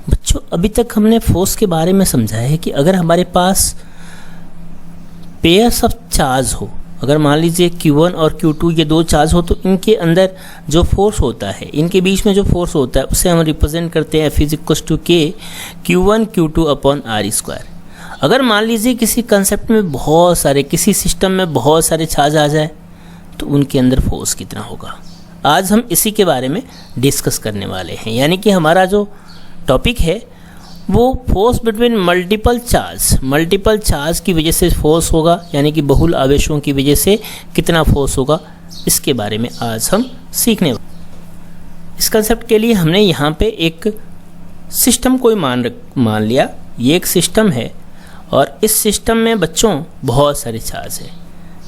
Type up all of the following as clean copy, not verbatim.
बच्चों अभी तक हमने फोर्स के बारे में समझा है कि अगर हमारे पास पेयर्स ऑफ चार्ज हो, अगर मान लीजिए Q1 और Q2 ये दो चार्ज हो, तो इनके अंदर जो फोर्स होता है, इनके बीच में जो फोर्स होता है उसे हम रिप्रेजेंट करते हैं F=K Q1 Q2 upon R²। अगर मान लीजिए किसी कंसेप्ट में बहुत सारे, किसी सिस्टम में बहुत सारे चार्ज आ जाए तो उनके अंदर फोर्स कितना होगा, आज हम इसी के बारे में डिस्कस करने वाले हैं। यानी कि हमारा जो टॉपिक है वो फोर्स बिटवीन मल्टीपल चार्ज की वजह से फोर्स होगा, यानी कि बहुल आवेशों की वजह से कितना फोर्स होगा, इसके बारे में आज हम सीखने वाले। इस कंसेप्ट के लिए हमने यहाँ पे एक सिस्टम को मान लिया। ये एक सिस्टम है और इस सिस्टम में बच्चों बहुत सारे चार्ज हैं।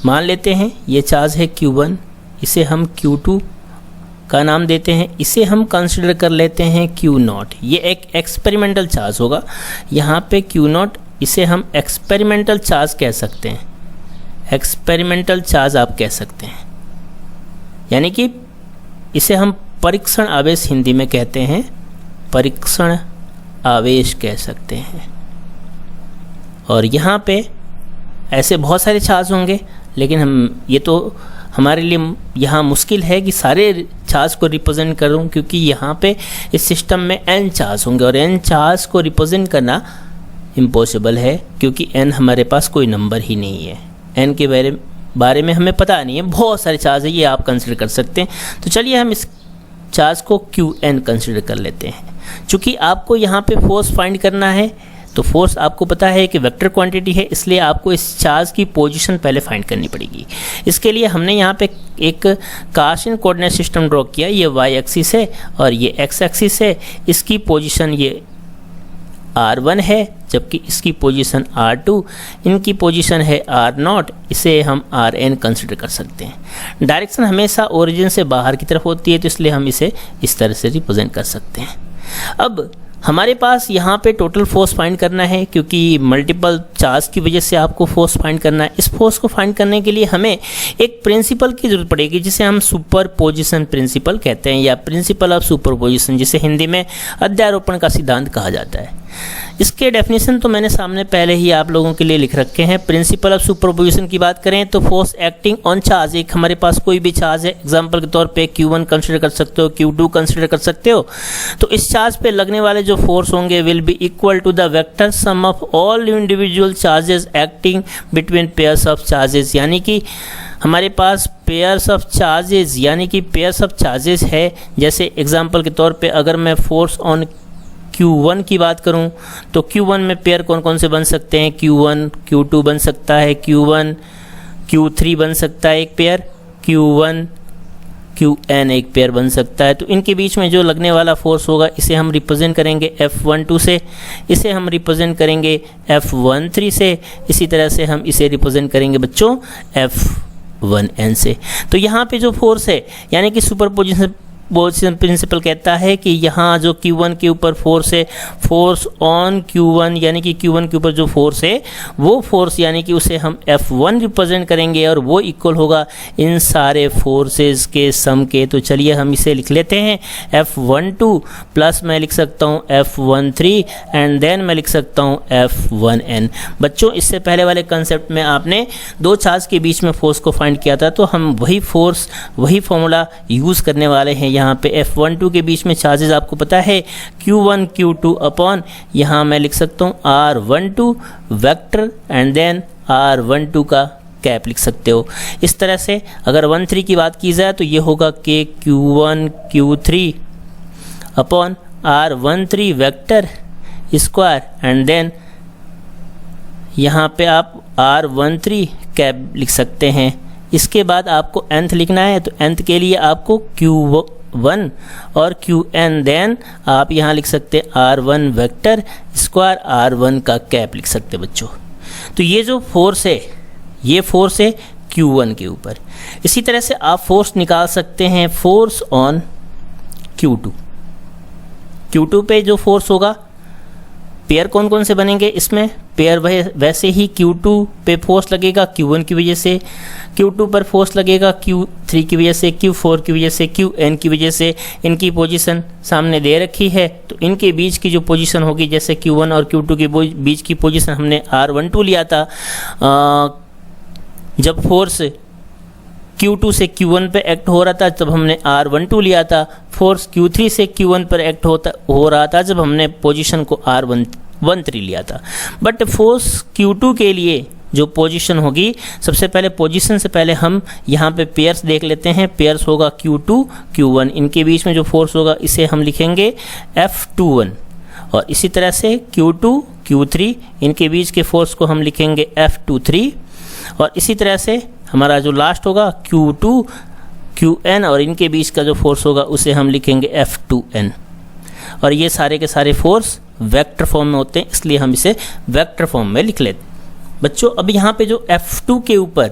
मान लेते हैं ये चार्ज है Q1, इसे हम Q2 का नाम देते हैं, इसे हम कंसिडर कर लेते हैं Q0। ये एक एक्सपेरिमेंटल चार्ज होगा यहाँ पे Q0, इसे हम एक्सपेरिमेंटल चार्ज कह सकते हैं, एक्सपेरिमेंटल चार्ज आप कह सकते हैं, यानी कि इसे हम परीक्षण आवेश हिंदी में कहते हैं, परीक्षण आवेश कह सकते हैं। और यहाँ पे ऐसे बहुत सारे चार्ज होंगे, लेकिन ये तो हमारे लिए यहाँ मुश्किल है कि सारे चार्ज को रिप्रेजेंट करूँ, क्योंकि यहाँ पे इस सिस्टम में n चार्ज होंगे और n चार्ज को रिप्रेजेंट करना इम्पॉसिबल है, क्योंकि n हमारे पास कोई नंबर ही नहीं है। n के बारे में हमें पता नहीं है, बहुत सारे चार्ज है, ये आप कंसिडर कर सकते हैं। तो चलिए हम इस चार्ज को Qn कंसिडर कर लेते हैं। चूँकि आपको यहाँ पे फोर्स फाइंड करना है, तो फोर्स आपको पता है कि वेक्टर क्वांटिटी है, इसलिए आपको इस चार्ज की पोजीशन पहले फाइंड करनी पड़ेगी। इसके लिए हमने यहाँ पे एक कार्टेशियन कोऑर्डिनेट सिस्टम ड्रॉ किया। ये y एक्सिस है और ये x एक्सिस है। इसकी पोजीशन ये R1 है, जबकि इसकी पोजीशन R2, इनकी पोजीशन है R0, इसे हम Rn कंसिडर कर सकते हैं। डायरेक्शन हमेशा ओरिजिन से बाहर की तरफ होती है, तो इसलिए हम इसे इस तरह से रिप्रेजेंट कर सकते हैं। अब हमारे पास यहाँ पे टोटल फोर्स फाइंड करना है, क्योंकि मल्टीपल चार्ज की वजह से आपको फोर्स फाइंड करना है। इस फोर्स को फाइंड करने के लिए हमें एक प्रिंसिपल की जरूरत पड़ेगी, जिसे हम सुपरपोजिशन प्रिंसिपल कहते हैं, या प्रिंसिपल ऑफ सुपरपोजिशन, जिसे हिंदी में अध्यारोपण का सिद्धांत कहा जाता है। इसके डेफिनेशन तो मैंने सामने पहले ही आप लोगों के लिए लिख रखे हैं। प्रिंसिपल ऑफ सुपरपोजिशन की बात करें तो फोर्स एक्टिंग ऑन चार्ज, एक हमारे पास कोई भी चार्ज है, एग्जांपल के तौर पे Q1 कंसिडर कर सकते हो, Q2 कंसिडर कर सकते हो, तो इस चार्ज पे लगने वाले जो फोर्स होंगे will be equal to the vector sum of all individual charges acting between pairs of charges. यानी कि हमारे पास पेयर्स ऑफ चार्जेस, यानी कि पेयर्स ऑफ चार्जेस है। जैसे एग्जांपल के तौर पे अगर मैं फोर्स ऑन Q1 की बात करूं तो Q1 में पेयर कौन कौन से बन सकते हैं, Q1 Q2 बन सकता है, Q1 Q3 बन सकता है एक पेयर, Q1 Qn एक पेयर बन सकता है। तो इनके बीच में जो लगने वाला फोर्स होगा इसे हम रिप्रेजेंट करेंगे F12 से, इसे हम रिप्रेजेंट करेंगे F13 से, इसी तरह से हम इसे रिप्रेजेंट करेंगे बच्चों F1n से। तो यहाँ पे जो फोर्स है, यानी कि सुपरपोजिशन प्रिंसिपल कहता है कि यहाँ जो Q1 के ऊपर फोर्स है, फोर्स ऑन Q1, यानी कि Q1 के ऊपर जो फोर्स है वो फोर्स, यानी कि उसे हम F1 रिप्रेजेंट करेंगे और वो इक्वल होगा इन सारे फोर्सेस के सम के। तो चलिए हम इसे लिख लेते हैं F12 प्लस मैं लिख सकता हूँ F13 एंड देन मैं लिख सकता हूँ F1n। बच्चों इससे पहले वाले कंसेप्ट में आपने दो चार्ज के बीच में फोर्स को फाइंड किया था, तो हम वही फोर्स, वही फॉर्मूला यूज़ करने वाले हैं। यहाँ पे F12 के बीच में चार्जेस आपको पता है Q1 Q2 अपॉन, यहाँ मैं लिख सकता हूँ R12 vector and then R12 का कैप लिख सकते हो। इस तरह से अगर 13 की बात की जाए तो ये होगा K Q1 Q3 upon R13 vector square and then यहाँ पे आप R13 कैप लिख सकते हैं। इसके बाद आपको nth लिखना है, तो nth के लिए आपको Q1 और Qn, देन आप यहाँ लिख सकते हैं R1 वेक्टर स्क्वायर R1 का कैप लिख सकते हैं बच्चों। तो ये जो फोर्स है, ये फोर्स है Q1 के ऊपर। इसी तरह से आप फोर्स निकाल सकते हैं फोर्स ऑन Q2। Q2 पे जो फोर्स होगा पेयर कौन कौन से बनेंगे इसमें? पेयर वैसे ही Q2 पे फोर्स लगेगा Q1 की वजह से, Q2 पर फोर्स लगेगा Q3 की वजह से, Q4 की वजह से, Qn की वजह से। इनकी पोजीशन सामने दे रखी है, तो इनके बीच की जो पोजीशन होगी, जैसे Q1 और Q2 के बीच की पोजीशन हमने R12 लिया था जब फोर्स Q2 से Q1 पे एक्ट हो रहा था, तब हमने R12 लिया था। फोर्स Q3 से Q1 पर एक्ट हो रहा था जब हमने पोजीशन को R13 लिया था। बट फोर्स Q2 के लिए जो पोजीशन होगी, सबसे पहले पोजीशन से पहले हम यहाँ पे पेयर्स देख लेते हैं। पेयर्स होगा Q2 Q1, इनके बीच में जो फोर्स होगा इसे हम लिखेंगे F21, और इसी तरह से Q2 Q3, इनके बीच के फोर्स को हम लिखेंगे F23, और इसी तरह से हमारा जो लास्ट होगा Q2 Qn, और इनके बीच का जो फोर्स होगा उसे हम लिखेंगे F2n। और ये सारे के सारे फोर्स वेक्टर फॉर्म में होते हैं, इसलिए हम इसे वेक्टर फॉर्म में लिख लेते हैं। बच्चों अब यहाँ पे जो F2 के ऊपर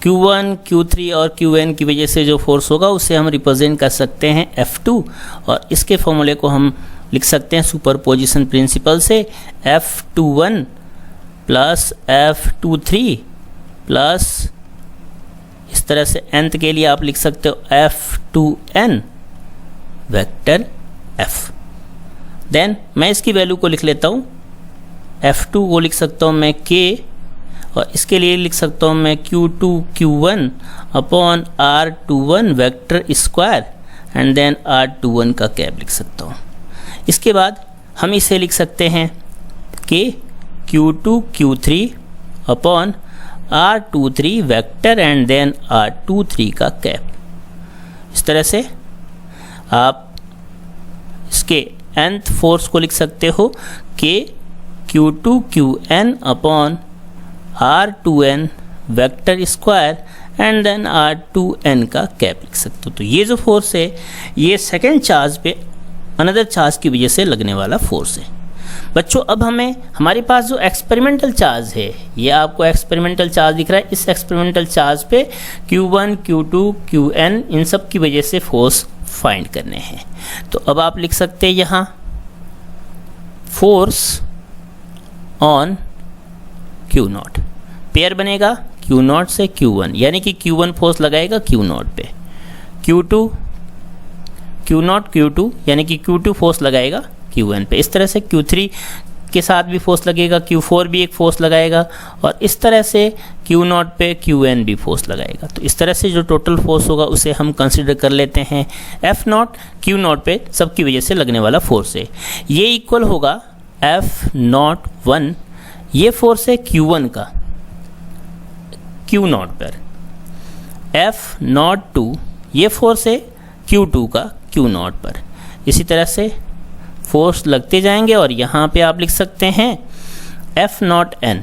Q1 Q3 और Qn की वजह से जो फोर्स होगा उसे हम रिप्रेजेंट कर सकते हैं F2, और इसके फॉर्मूले को हम लिख सकते हैं सुपरपोजिशन प्रिंसिपल से, F21 प्लस F23 प्लस, इस तरह से nth के लिए आप लिख सकते हो F2n वेक्टर F। देन मैं इसकी वैल्यू को लिख लेता हूँ। F2 को लिख सकता हूँ मैं K, और इसके लिए लिख सकता हूँ मैं Q2 Q1 upon R21 vector square, and then R21 का कैप लिख सकता हूँ। इसके बाद हम इसे लिख सकते हैं K Q2 Q3 upon R23 vector, and then R23 का कैप। इस तरह से आप इसके nth फोर्स को लिख सकते हो K Q2 Qn upon R2n vector square, and then R2n का कैप लिख सकते हो। तो ये जो फोर्स है ये सेकेंड चार्ज पे अनदर चार्ज की वजह से लगने वाला फोर्स है। बच्चों अब हमारे पास जो एक्सपेरिमेंटल चार्ज है, ये आपको एक्सपेरिमेंटल चार्ज दिख रहा है, इस एक्सपेरिमेंटल चार्ज पे Q1 Q2 Qn इन सब की वजह से फोर्स फाइंड करने हैं। तो अब आप लिख सकते हैं यहाँ फोर्स ऑन Q0, पेयर बनेगा Q0 से Q1, यानी कि Q1 फोर्स लगाएगा Q0 पे, Q0 Q2 यानी कि Q2 फोर्स लगाएगा Qn पे। इस तरह से Q3 के साथ भी फोर्स लगेगा, Q4 भी एक फोर्स लगाएगा, और इस तरह से Q0 पे Qn भी फोर्स लगाएगा। तो इस तरह से जो टोटल फोर्स होगा उसे हम कंसिडर कर लेते हैं F0 Q0 पे सबकी वजह से लगने वाला फोर्स है। ये इक्वल होगा F01, ये फोर्स है Q1 का Q0 पर, F02 ये फोर्स है Q2 का Q0 पर। इसी तरह से फोर्स लगते जाएंगे, और यहाँ पे आप लिख सकते हैं F0n,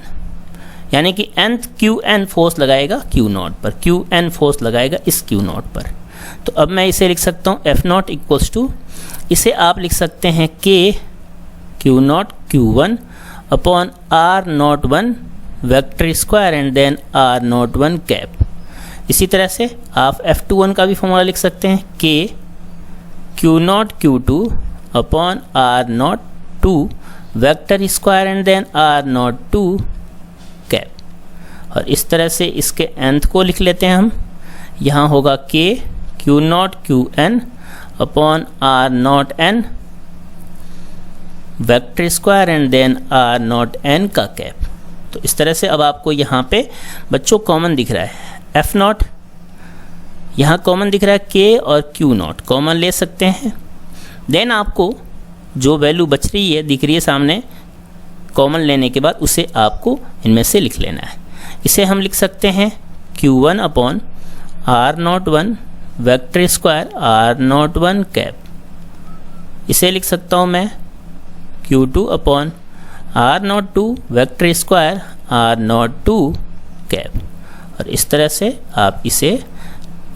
यानी कि nth Qn फोर्स लगाएगा Q0 पर, Qn फोर्स लगाएगा इस Q0 पर। तो अब मैं इसे लिख सकता हूँ F0 इक्वल्स टू, इसे आप लिख सकते हैं K Q0 Q1 upon R01 vector square, and then R01 cap. इसी तरह से आप F21 का भी फॉर्मूला लिख सकते हैं K Q0 Q2 upon R02 vector square, and then R02 cap. और इस तरह से इसके nth को लिख लेते हैं हम, यहाँ होगा K Q0 Qn upon R0n vector square, and then R0n का कैप। तो इस तरह से अब आपको यहाँ पे बच्चों कॉमन दिख रहा है F0, यहाँ कॉमन दिख रहा है K और Q0, कॉमन ले सकते हैं। देन आपको जो वैल्यू बच रही है दिख रही है सामने, कॉमन लेने के बाद उसे आपको इनमें से लिख लेना है। इसे हम लिख सकते हैं Q1 upon R01 vector square R01 cap. इसे लिख सकता हूँ मैं Q2 upon R02 vector square R02 cap. और इस तरह से आप इसे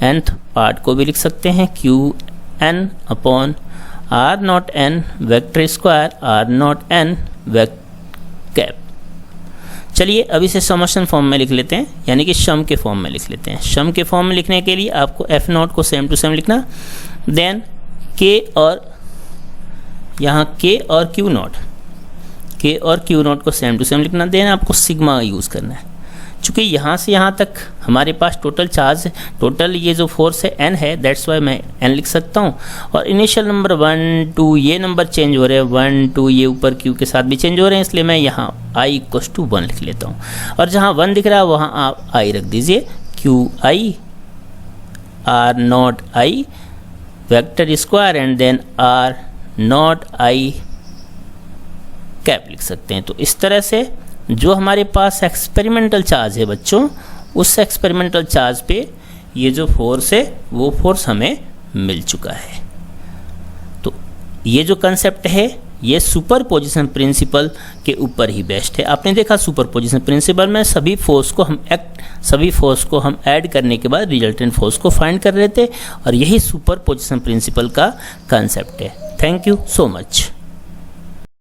nth पार्ट को भी लिख सकते हैं Qn upon R0n vector square R0n cap. चलिए अब इसे समेशन फॉर्म में लिख लेते हैं, यानी कि सम के फॉर्म में लिख लेते हैं। सम के फॉर्म में लिखने के लिए आपको F0 को सेम टू सेम लिखना, देन K और यहाँ K और Q0, के और क्यू नॉट को सेम टू सेम लिखना, देन आपको सिग्मा यूज़ करना है। चूँकि यहाँ से यहाँ तक हमारे पास टोटल चार्ज, टोटल ये जो फोर्स है n है, दैट्स वाई मैं n लिख सकता हूँ। और इनिशियल नंबर 1 2 ये नंबर चेंज हो रहे हैं, 1 2 ये ऊपर q के साथ भी चेंज हो रहे हैं, इसलिए मैं यहाँ i = 1 लिख लेता हूँ। और जहाँ 1 दिख रहा है वहाँ आप i रख दीजिए, qi r naught i vector square and then r naught i cap लिख सकते हैं। तो इस तरह से जो हमारे पास एक्सपेरिमेंटल चार्ज है बच्चों, उस एक्सपेरिमेंटल चार्ज पे ये जो फोर्स है वो फोर्स हमें मिल चुका है। तो ये जो कंसेप्ट है ये सुपरपोजिशन प्रिंसिपल के ऊपर ही बेस्ड है। आपने देखा सुपरपोजिशन प्रिंसिपल में सभी फोर्स को हम ऐड करने के बाद रिजल्टेंट फोर्स को फाइंड कर रहे थे, और यही सुपरपोजिशन प्रिंसिपल का कंसेप्ट है। Thank you so much.